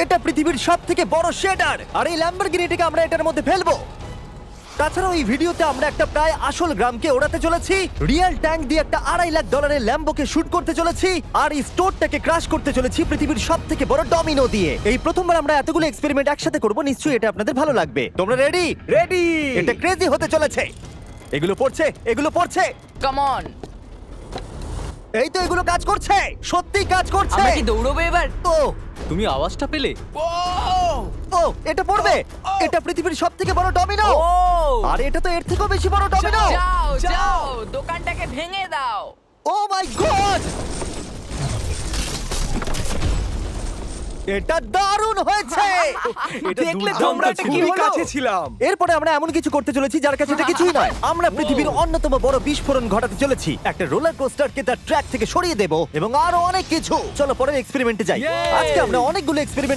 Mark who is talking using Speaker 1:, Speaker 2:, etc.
Speaker 1: এটা পৃথিবীর সবথেকে বড় শেডার, আর এই ল্যাম্বরগিনিটাকে আমরা এটার মধ্যে ফেলবো। তাছাড়াও এই ভিডিওতে আমরা একটা প্রায় আসল গ্রামকে ওড়াতে চলেছি, রিয়েল ট্যাঙ্ক দিয়ে একটা $2.5 লাখ ল্যাম্বোকে শুট করতে চলেছি, আর এই স্টোরটাকে ক্রাশ করতে চলেছি পৃথিবীর সবথেকে বড় ডমিনো দিয়ে। এই প্রথমবার আমরা এতগুলো এক্সপেরিমেন্ট একসাথে করব, নিশ্চয়ই এটা আপনাদের ভালো লাগবে। তোমরা রেডি?
Speaker 2: রেডি।
Speaker 1: এটা ক্রেজি হতে চলেছে। এগুলো পড়ছে, এগুলো পড়ছে।
Speaker 3: Come on.
Speaker 1: এই তো এগুলো কাজ করছে, সত্যি কাজ করছে।
Speaker 3: আমরা কি দৌড়বো এবার?
Speaker 1: ও
Speaker 4: তুমি আওয়াজটা পেলে?
Speaker 1: ও এটা পড়বে। এটা পৃথিবীর সবথেকে বড় ডমিনো,
Speaker 3: ও
Speaker 1: আর এটা তো এর থেকেও বেশি বড় ডমিনো।
Speaker 3: যাও যাও দোকানটাকে ভেঙে দাও।
Speaker 1: ও মাই গড, এটা দারুণ হয়েছে।
Speaker 2: এটা
Speaker 4: দেখলে
Speaker 2: দুর্দান্ত
Speaker 4: তোমরা এটা
Speaker 2: ছিল।
Speaker 4: কি
Speaker 2: খুবই
Speaker 4: হলো?
Speaker 2: কাছে ছিলাম।
Speaker 1: এরপরে আমরা এমন কিছু করতে চলেছি যার কাছে এটা কিছুই নয়। আমরা পৃথিবীর অন্যতম বড় বিস্ফোরণ ঘটাতে চলেছি, একটা রোলার কোস্টারকে তার ট্র্যাক থেকে সরিয়ে দেব এবং আরো অনেক কিছু। চলো পরের এক্সপেরিমেন্টে যাই।
Speaker 4: Yay!
Speaker 1: আজকে আমরা অনেকগুলো এক্সপেরিমেন্ট